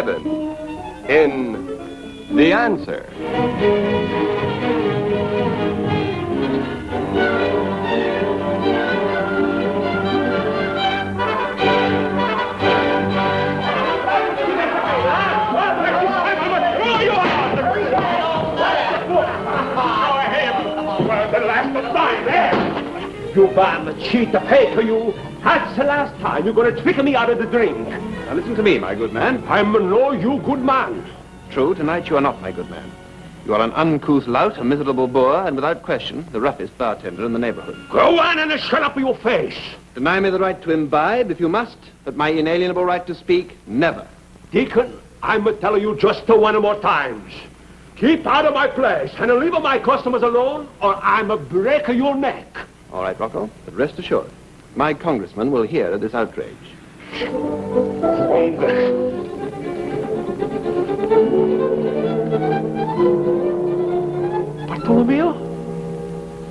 Niven in The Answer. You bum cheat, the pay to you. That's the last time you're going to trick me out of the drink. Now listen to me, my good man. I'm no you good man. True, tonight you are not my good man. You are an uncouth lout, a miserable boor, and without question, the roughest bartender in the neighborhood. Go on and shut up your face. Deny me the right to imbibe, if you must, but my inalienable right to speak, never. Deacon, I'm telling you just one more times. Keep out of my place and leave my customers alone, or I'm break your neck. All right, Rocco, but rest assured, my congressman will hear of this outrage. Bartolomeo?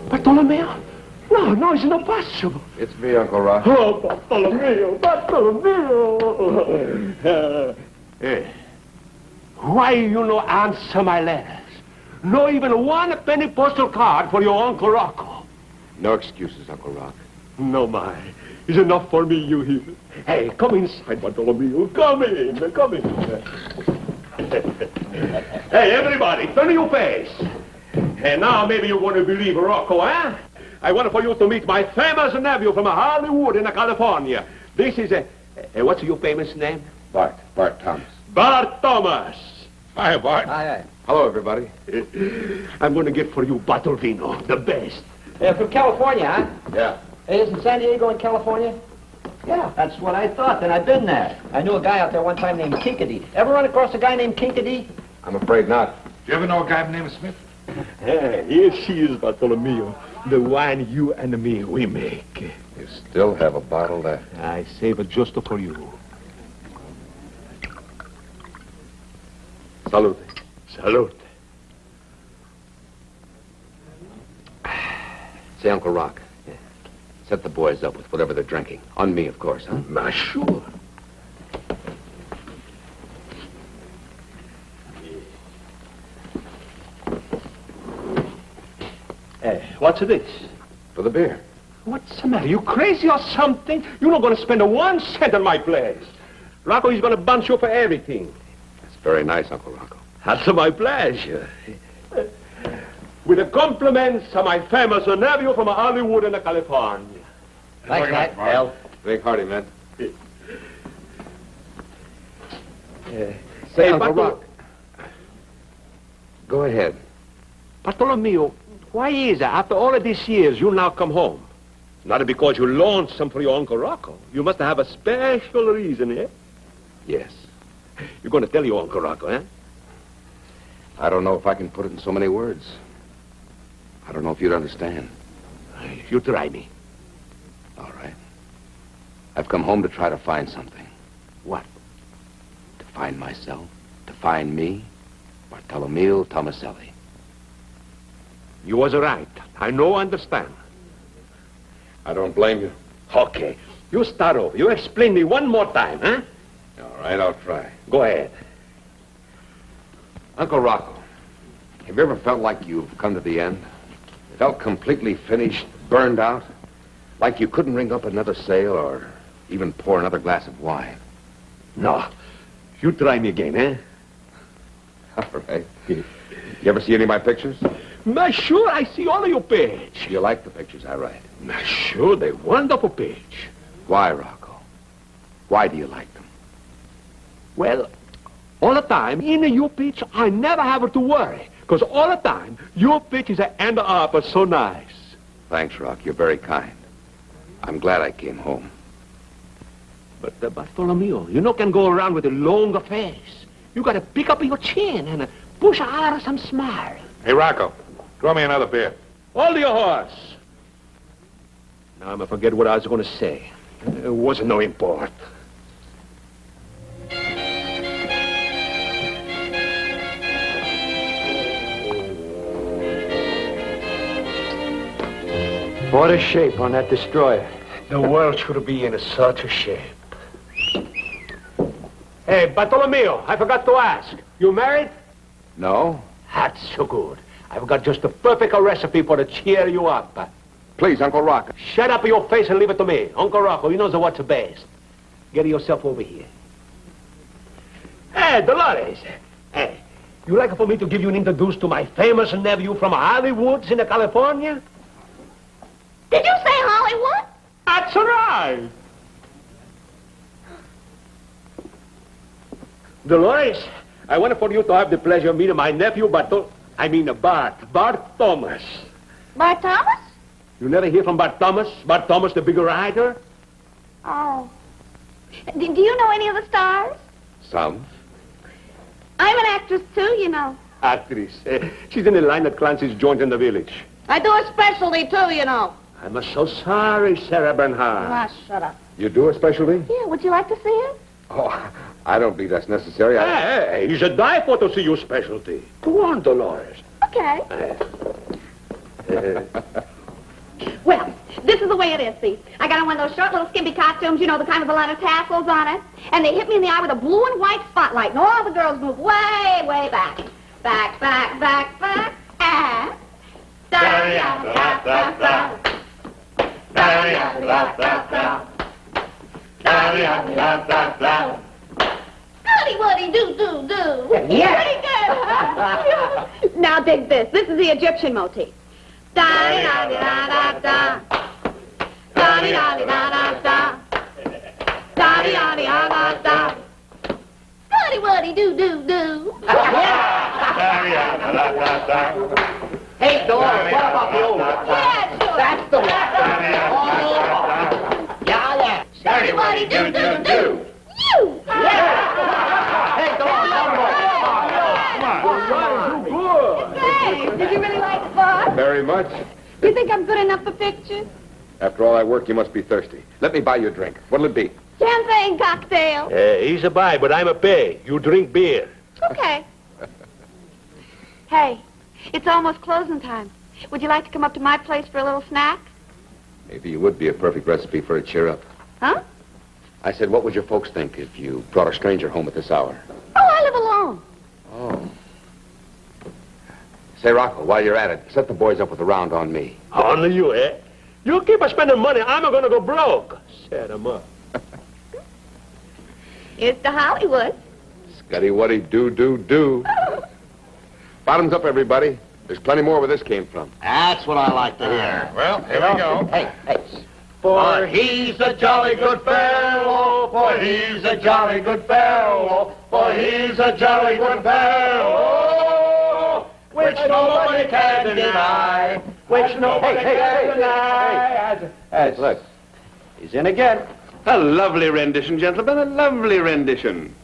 Bartolomeo? No, it's not possible. It's me, Uncle Rock. Oh, Bartolomeo. Why you no answer my letters? No even one penny postal card for your Uncle Rocco. No excuses, Uncle Rock. No, my. It's enough for me, you hear? Hey, come inside, Bartolomeo. Come in. Hey, everybody, turn your face. And now maybe you're going to believe Rocco, eh? I want for you to meet my famous nephew from Hollywood in California. This is what's your famous name? Bart Thomas. Bart Thomas. Hi, Bart. Hi. Hello, everybody. I'm going to get for you bottle vino, the best. From California, huh? Yeah. Hey, isn't San Diego in California? Yeah, that's what I thought, and I've been there. I knew a guy out there one time named Kinkady. Ever run across a guy named Kinkady? I'm afraid not. Do you ever know a guy named Smith? Hey, here she is, Bartolomeo. The wine you and me, we make. You still have a bottle left. I save it just for you. Salute. Salute. Say, Uncle Rock, set the boys up with whatever they're drinking. On me, of course, huh? Ma, sure. Hey, what's this? For the beer. What's the matter? You crazy or something? You're not going to spend 1 cent on my place. Rocco is going to bunch you for everything. That's very nice, Uncle Rocco. That's my pleasure. With the compliments of my famous nephew from Hollywood in California. Thanks, Mike. Hell. Drink hearty, man. Say, Uncle Rock. Go ahead. Bartolomeo, why is it after all of these years you now come home? Not because you lonesome for your Uncle Rocco. You must have a special reason, eh? Yes. You're going to tell your Uncle Rocco, eh? I don't know if I can put it in so many words. I don't know if you'd understand. You try me. All right. I've come home to try to find something. What? To find myself. To find me. Bartolomeo Tomaselli. You was right. I know, understand. I don't blame you. Okay. You start over. You explain me one more time, huh? All right, I'll try. Go ahead. Uncle Rocco, have you ever felt like you've come to the end? Felt completely finished, burned out? Like you couldn't ring up another sale or even pour another glass of wine? No. You try me again, eh? All right. You ever see any of my pictures? Ma, sure, I see all of your page. You like the pictures I write? Ma, sure, they're wonderful page. Why, Rocco? Why do you like them? Well, all the time, in your pitch, I never have to worry. Because all the time, your pitch is a end up so nice. Thanks, Rock. You're very kind. I'm glad I came home. But, Bartolomeo, you can go around with a longer face. You got to pick up your chin and push out some smile. Hey, Rocco, draw me another beer. Hold your horse. Now, I'm going to forget what I was going to say. It wasn't no import. What a shape on that destroyer. The world should be in such a shape. Hey, Bartolomeo, I forgot to ask. You married? No? That's so good. I've got just the perfect recipe for to cheer you up. Please, Uncle Rocco. Shut up your face and leave it to me. Uncle Rocco, he knows what's best. Get yourself over here. Hey, Dolores. Hey, you like for me to give you an introduce to my famous nephew from Hollywood in California? Did you say Hollywood? That's right. Dolores, I want for you to have the pleasure of meeting my nephew, Bart Thomas. Bart Thomas? You never hear from Bart Thomas? Bart Thomas, the big writer? Oh. Do you know any of the stars? Some. I'm an actress, too, you know. Actress. She's in the line at Clancy's joint in the village. I do a specialty, too, you know. I'm so sorry, Sarah Bernhardt. Ah, shut up. You do especially? Yeah, would you like to see it? Oh, I don't believe that's necessary. Hey, he's a die for to see your specialty. Go on, Dolores. Okay. Well, this is the way it is, see. I got on one of those short little skimpy costumes, you know, the kind with a lot of tassels on it. And they hit me in the eye with a blue and white spotlight, and all the girls move way, way back. Back, back, back, back, and... Goody-woody-doo-doo-doo. Yeah. Pretty good, huh? Now dig this. This is the Egyptian motif. Da-di-da-di-da-da-da. Da-di-da-di-da-da-da. Da-di-da-di-da-da-da. Goody-woody-doo-doo-doo. Hey, Dolores, what about the old one? Yeah, sure. That's the one. Yeah. Goody-woody-doo-doo-doo. You. Hey, Dolores, Hey, did you really like the bar? Very much. You think I'm good enough for pictures? After all that work, you must be thirsty. Let me buy you a drink. What'll it be? Champagne cocktail. He's a buy, but I'm a pay. You drink beer. Okay. Hey, it's almost closing time. Would you like to come up to my place for a little snack? Maybe you would be a perfect recipe for a cheer up. Huh? I said, what would your folks think if you brought a stranger home at this hour? Oh, I live alone. Oh. Say, Rocco, while you're at it, set the boys up with a round on me. Only you, eh? You keep spending money, I'm gonna go broke. Set him up. Here's to Hollywood. Scuddy-wuddy, do. Bottoms up, everybody. There's plenty more where this came from. That's what I like to hear. Well, here we go. Hey. For he's a jolly good fellow, for he's a jolly good fellow, for he's a jolly good fellow, which nobody can deny, which nobody can deny. Hey, look. He's in again. A lovely rendition, gentlemen, a lovely rendition.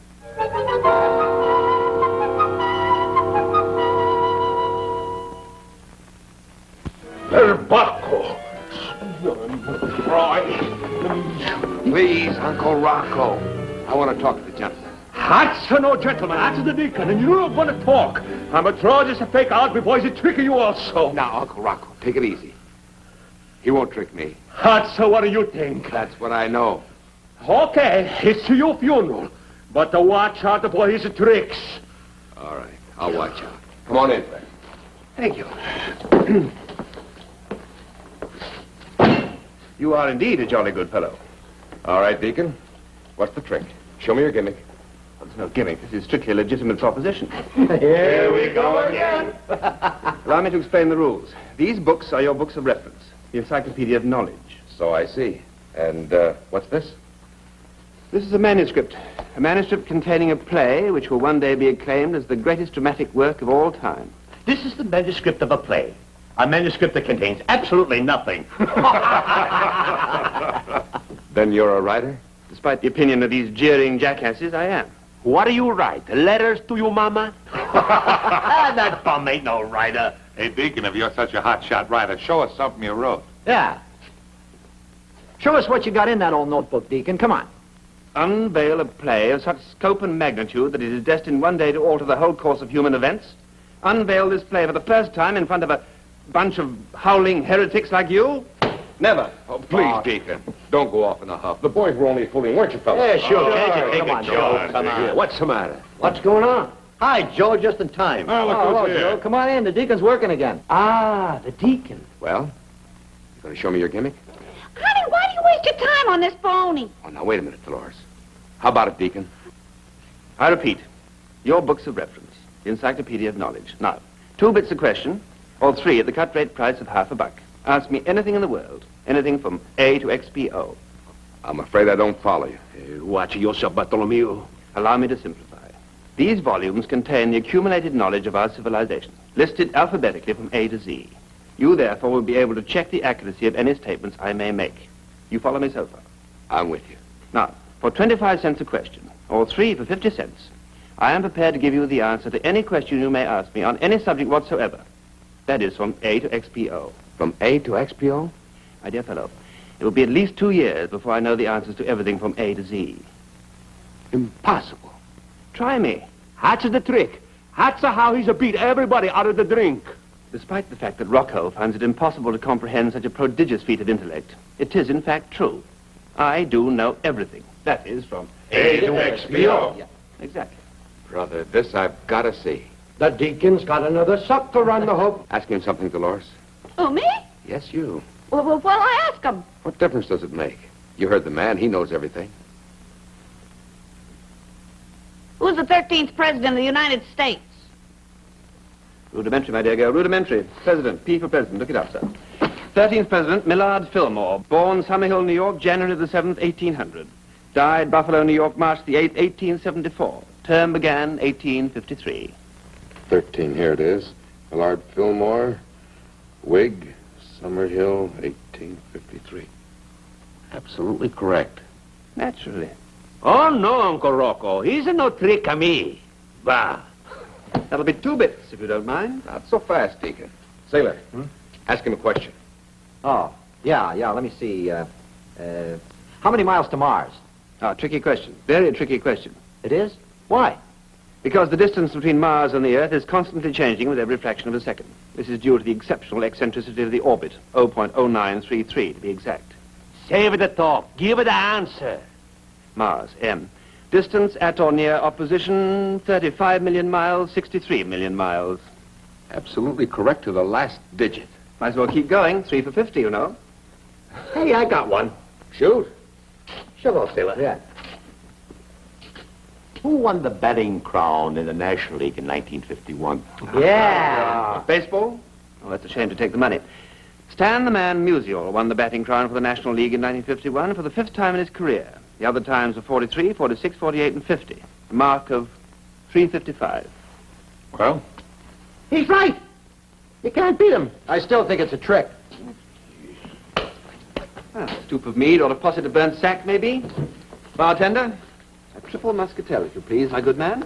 El Baco. Please, Uncle Rocco. I want to talk to the gentleman. That's no gentleman, that's the deacon, and you don't want to talk. I'm a draw just to fake out before he's a trick you also. Now, Uncle Rocco, take it easy. He won't trick me. That's what do you think? That's what I know. Okay, it's your funeral, but to watch out for his tricks. All right, I'll watch out. Come on in, Fred. Thank you. You are indeed a jolly good fellow. All right, Deacon. What's the trick? Show me your gimmick. Well, there's no gimmick. This is strictly a legitimate proposition. Here we go again. Allow me to explain the rules. These books are your books of reference, the encyclopedia of knowledge. So I see. And, what's this? This is a manuscript containing a play which will one day be acclaimed as the greatest dramatic work of all time. This is the manuscript of a play. A manuscript that contains absolutely nothing. Then you're a writer? Despite the opinion of these jeering jackasses, I am. What do you write? Letters to your mama? That bum ain't no writer. Hey, Deacon, if you're such a hot-shot writer, show us something you wrote. Yeah. Show us what you got in that old notebook, Deacon. Come on. Unveil a play of such scope and magnitude that it is destined one day to alter the whole course of human events. Unveil this play for the first time in front of a bunch of howling heretics like you. Never. Oh, please, Deacon. Don't go off in a huff. The boys were only fooling, weren't you, fellas? Yeah, sure. Come on, Joe. Come on. What's the matter? What's going on? Hi, Joe, just in time. Oh, look who's here. Joe, come on in. The deacon's working again. Ah, the deacon. Well, you going to show me your gimmick? Honey, why do you waste your time on this phony? Oh, now, wait a minute, Dolores. How about it, Deacon? I repeat, your books of reference, the Encyclopedia of Knowledge. Now, 2 bits a question, or 3 at the cut rate price of half a buck. Ask me anything in the world, anything from A to XPO. I'm afraid I don't follow you. Watch yourself, Bartholomew. Allow me to simplify. These volumes contain the accumulated knowledge of our civilization, listed alphabetically from A to Z. You, therefore, will be able to check the accuracy of any statements I may make. You follow me so far? I'm with you. Now, for 25 cents a question, or 3 for 50 cents, I am prepared to give you the answer to any question you may ask me on any subject whatsoever. That is, from A to XPO. From A to XPO? My dear fellow, it will be at least 2 years before I know the answers to everything from A to Z. Impossible. Try me. That's the trick. That's how he's beat everybody out of the drink. Despite the fact that Rocco finds it impossible to comprehend such a prodigious feat of intellect, it is in fact true. I do know everything. That is, from A to XPO. Yeah, exactly. Brother, this I've got to see. The deacon's got another sucker on the hook. Ask him something, Dolores. Oh, me? Yes, you. Well, what'll I ask him? What difference does it make? You heard the man. He knows everything. Who's the 13th president of the United States? Rudimentary, my dear girl, rudimentary. President, P for president. Look it up, sir. 13th President, Millard Fillmore. Born Summerhill, New York, January the 7th, 1800. Died Buffalo, New York, March the 8th, 1874. Term began 1853. 13, here it is. Millard Fillmore, Whig, Summerhill, 1853. Absolutely correct. Naturally. Oh, no, Uncle Rocco. He's no trick of me. Bah. That'll be 2 bits, if you don't mind. Not so fast, Deacon. Sailor, ask him a question. Oh, yeah, let me see. How many miles to Mars? Ah, tricky question. Very tricky question. It is? Why? Because the distance between Mars and the Earth is constantly changing with every fraction of a second. This is due to the exceptional eccentricity of the orbit, 0.0933 to be exact. Save the talk. Give the answer. Mars, M. Distance at or near opposition, 35 million miles, 63 million miles. Absolutely correct to the last digit. Might as well keep going. 3 for 50, you know. Hey, I got one. Shoot. Shove off, sailor. Yeah. Who won the batting crown in the National League in 1951? Yeah. Baseball? Oh, that's a shame to take the money. Stan the Man Musial won the batting crown for the National League in 1951 for the 5th time in his career. The other times were 43, 46, 48, and 50. A mark of 355. Well, He's right. You can't beat him. I still think it's a trick. A stoop of mead or a posset of burnt sack, maybe? Bartender? A triple muscatel, if you please, my good man.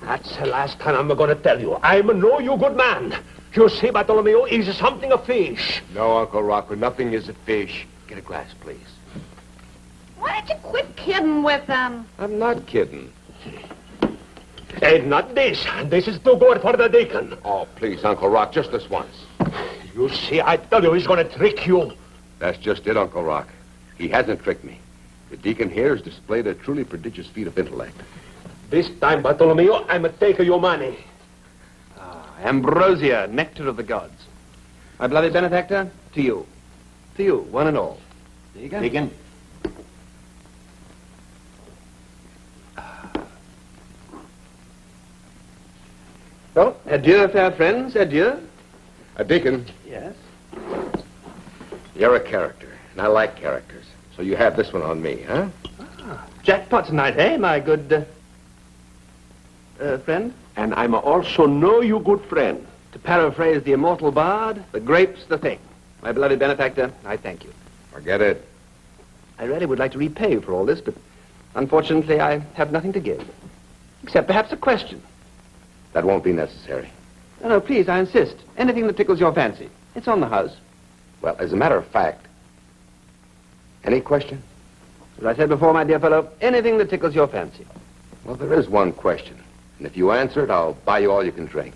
That's the last time I'm going to tell you. I'm no you good man. You see, Bartholomew, is something a fish. No, Uncle Rocco, nothing is a fish. Get a glass, please. Why don't you quit kidding with them? I'm not kidding. And not this. This is too good for the deacon. Oh, please, Uncle Rock, just this once. You see, I tell you, he's going to trick you. That's just it, Uncle Rock. He hasn't tricked me. The deacon here has displayed a truly prodigious feat of intellect. This time, Bartholomew, I'm taking your money. Ambrosia, nectar of the gods. My beloved benefactor, to you. To you, one and all. There you go. Deacon? Well, adieu, fair friends, adieu. Deacon, Yes? you're a character, and I like characters. So you have this one on me, huh? Jackpot tonight, eh, my good, friend? And I'm also know you good friend. To paraphrase the immortal bard, the grape's the thing. My beloved benefactor, I thank you. Forget it. I really would like to repay you for all this, but unfortunately I have nothing to give. Except perhaps a question. That won't be necessary. No, please, I insist. Anything that tickles your fancy. It's on the house. Well, as a matter of fact, any question? As I said before, my dear fellow, anything that tickles your fancy. Well, there is one question. And if you answer it, I'll buy you all you can drink.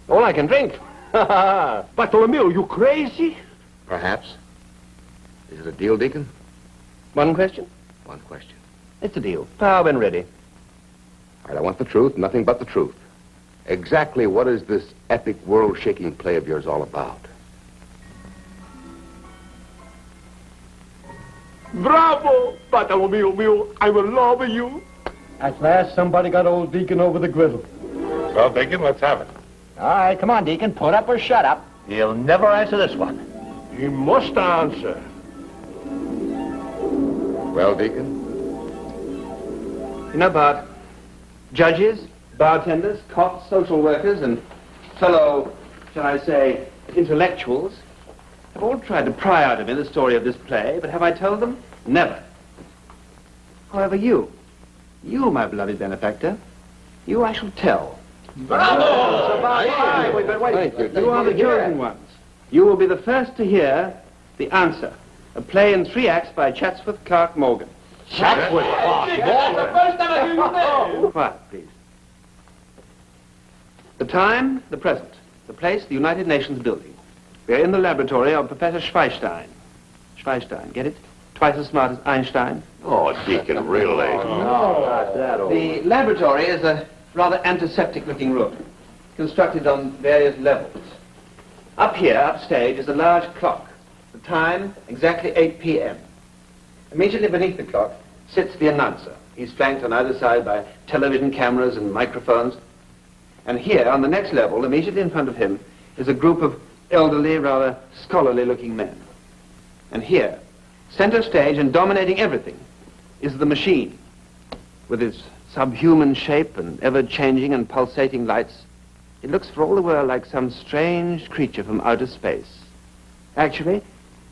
All I can drink. Bartholomew, you crazy? Perhaps. Is it a deal, Deacon? One question? One question. It's a deal. Power when ready. All right, I want the truth, nothing but the truth. Exactly what is this epic world-shaking play of yours all about? Bravo! Bartolomeo mio, I will love you. At last, somebody got old Deacon over the griddle. Well, Deacon, let's have it. All right, come on, Deacon. Put up or shut up. He'll never answer this one. He must answer. Well, Deacon? You know, Bart, judges, bartenders, cops, social workers, and fellow, shall I say, intellectuals have all tried to pry out of me the story of this play, but have I told them? Never. However, you, my bloody benefactor, you I shall tell. Bravo! Wait, you are the chosen ones. You will be the first to hear The Answer, a play in 3 acts by Chatsworth Clark Morgan. Chatsworth Clark Morgan. Quiet, please. The time, the present. The place, the United Nations building. We are in the laboratory of Professor Schweinstein. Schweinstein, get it? Twice as smart as Einstein. Oh, Deacon, really? The laboratory is a rather antiseptic-looking room, constructed on various levels. Up here, upstage, is a large clock. The time, exactly 8 p.m. Immediately beneath the clock sits the announcer. He's flanked on either side by television cameras and microphones. And here, on the next level, immediately in front of him, is a group of elderly, rather scholarly-looking men. And here, center stage and dominating everything, is the machine, with its subhuman shape and ever-changing and pulsating lights. It looks for all the world like some strange creature from outer space. Actually,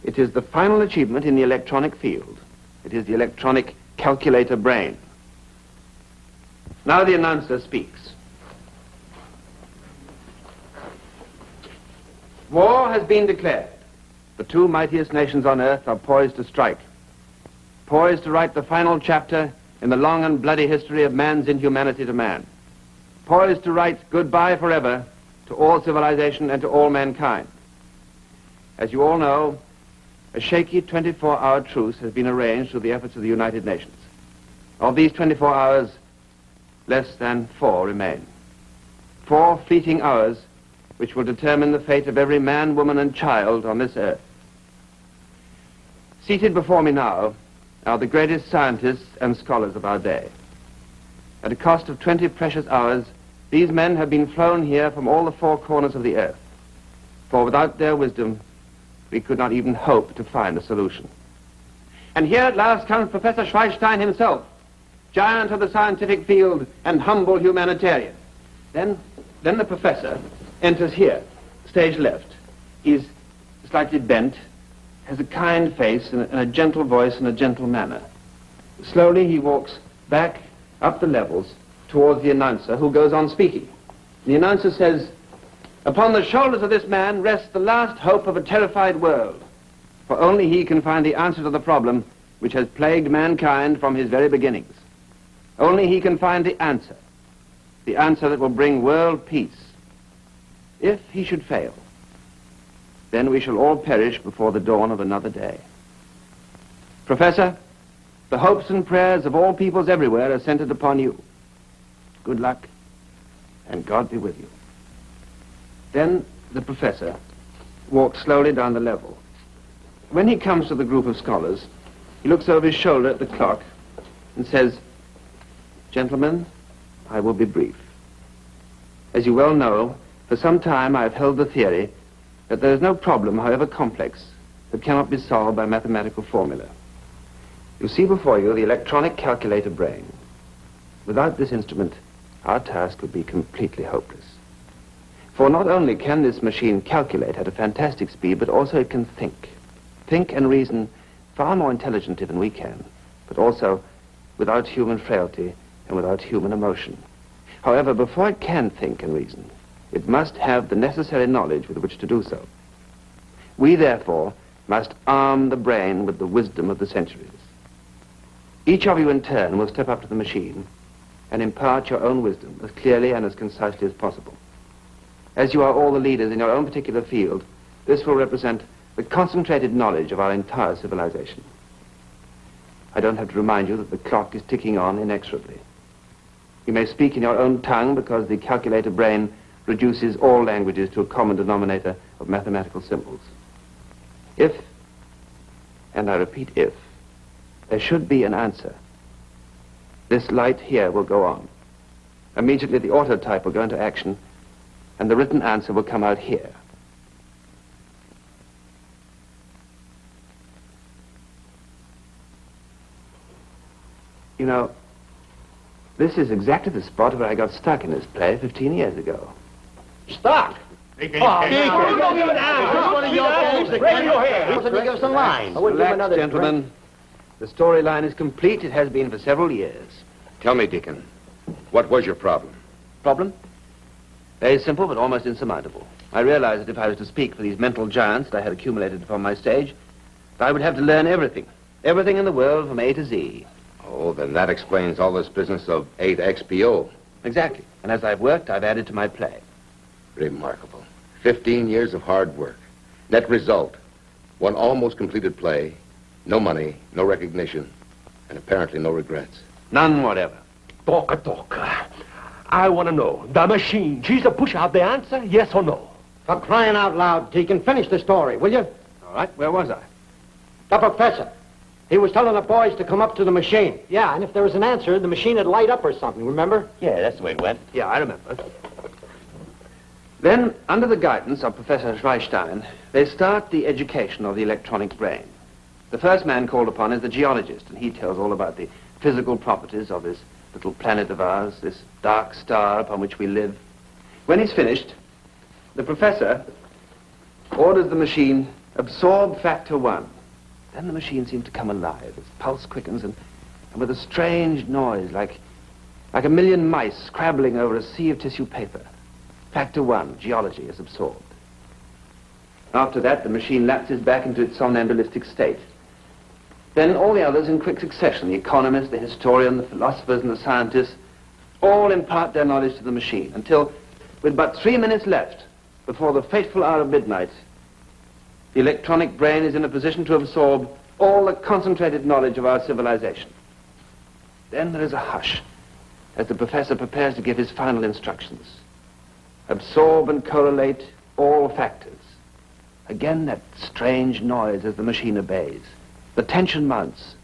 it is the final achievement in the electronic field. It is the electronic calculator brain. Now the announcer speaks. War has been declared. The 2 mightiest nations on earth are poised to strike, poised to write the final chapter in the long and bloody history of man's inhumanity to man, poised to write goodbye forever to all civilization and to all mankind. As you all know, a shaky 24-hour truce has been arranged through the efforts of the United Nations. Of these 24 hours, less than 4 remain. 4 fleeting hours which will determine the fate of every man, woman, and child on this earth. Seated before me now are the greatest scientists and scholars of our day. At a cost of 20 precious hours, these men have been flown here from all the 4 corners of the earth. For without their wisdom, we could not even hope to find a solution. And here at last comes Professor Schweinstein himself, giant of the scientific field and humble humanitarian. Then the professor enters here, stage left. He's slightly bent, has a kind face and a gentle voice and a gentle manner. Slowly he walks back up the levels towards the announcer, who goes on speaking. The announcer says, "Upon the shoulders of this man rests the last hope of a terrified world, for only he can find the answer to the problem which has plagued mankind from his very beginnings. Only he can find the answer that will bring world peace. If he should fail, then we shall all perish before the dawn of another day. Professor, the hopes and prayers of all peoples everywhere are centered upon you. Good luck, and God be with you." Then the professor walks slowly down the level. When he comes to the group of scholars, he looks over his shoulder at the clock and says, "Gentlemen, I will be brief. As you well know, for some time I have held the theory that there is no problem, however complex, that cannot be solved by mathematical formula. You see before you the electronic calculator brain. Without this instrument, our task would be completely hopeless. For not only can this machine calculate at a fantastic speed, but also it can think. Think and reason far more intelligently than we can, but also without human frailty and without human emotion. However, before it can think and reason, it must have the necessary knowledge with which to do so. We, therefore, must arm the brain with the wisdom of the centuries. Each of you in turn will step up to the machine and impart your own wisdom as clearly and as concisely as possible. As you are all the leaders in your own particular field, this will represent the concentrated knowledge of our entire civilization. I don't have to remind you that the clock is ticking on inexorably. You may speak in your own tongue because the calculator brain reduces all languages to a common denominator of mathematical symbols. If, and I repeat if, there should be an answer, this light here will go on. Immediately the autotype will go into action and the written answer will come out here. You know, this is exactly the spot where I got stuck in this play 15 years ago. Stuck? Deacon, Raise your hand. Give us some lines. Relax, gentlemen. The storyline is complete. It has been for several years. Tell me, Deacon, what was your problem? Problem? Very simple, but almost insurmountable. I realized that if I was to speak for these mental giants that I had accumulated upon my stage, I would have to learn everything. Everything in the world from A to Z. Oh, then that explains all this business of 8XPO. Exactly. And as I've worked, I've added to my play. Remarkable. 15 years of hard work. Net result, one almost completed play, no money, no recognition, and apparently no regrets. None whatever. Talk. I want to know, the machine, she's to push out the answer, yes or no? For crying out loud, Deacon, finish the story, will you? All right, where was I? The professor. He was telling the boys to come up to the machine. Yeah, and if there was an answer, the machine would light up or something, remember? Yeah, that's the way it went. Yeah, I remember. Then, under the guidance of Professor Schweinstein, they start the education of the electronic brain. The first man called upon is the geologist, and he tells all about the physical properties of this little planet of ours, this dark star upon which we live. When he's finished, the professor orders the machine absorb factor 1. Then the machine seems to come alive. Its pulse quickens, and with a strange noise, like a million mice scrabbling over a sea of tissue paper. Factor 1, geology, is absorbed. After that, the machine lapses back into its somnambulistic state. Then all the others in quick succession, the economist, the historian, the philosophers, and the scientists, all impart their knowledge to the machine, until, with but 3 minutes left, before the fateful hour of midnight, the electronic brain is in a position to absorb all the concentrated knowledge of our civilization. Then there is a hush as the professor prepares to give his final instructions. Absorb and correlate all factors. Again, that strange noise as the machine obeys. The tension mounts.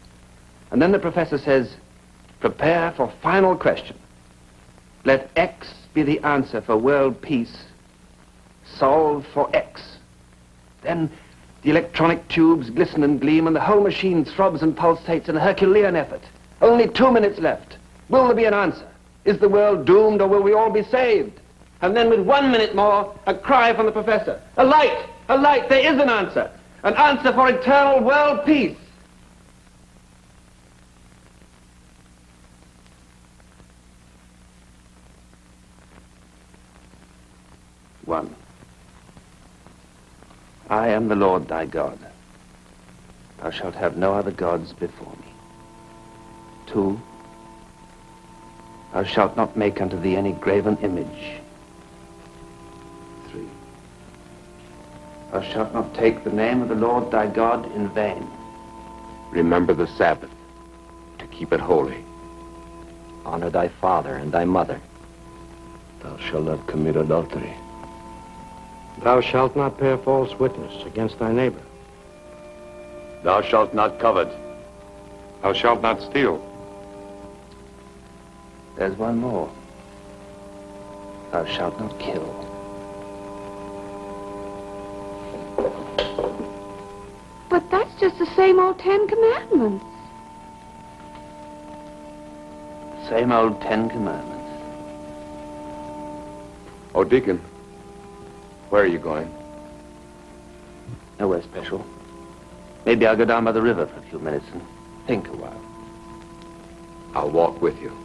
And then the professor says, prepare for final question. Let X be the answer for world peace. Solve for X. Then the electronic tubes glisten and gleam, and the whole machine throbs and pulsates in a Herculean effort. Only 2 minutes left. Will there be an answer? Is the world doomed, or will we all be saved? And then with 1 minute more, a cry from the professor. A light! A light! There is an answer! An answer for eternal world peace! One. I am the Lord thy God. Thou shalt have no other gods before me. 2. Thou shalt not make unto thee any graven image. 3. Thou shalt not take the name of the Lord thy God in vain. Remember the Sabbath, to keep it holy. Honor thy father and thy mother. Thou shalt not commit adultery. Thou shalt not bear false witness against thy neighbor. Thou shalt not covet. Thou shalt not steal. There's one more. Thou shalt not kill. But that's just the same old 10 Commandments. Same old 10 Commandments. Oh, Deacon, where are you going? Nowhere special. Maybe I'll go down by the river for a few minutes and think a while. I'll walk with you.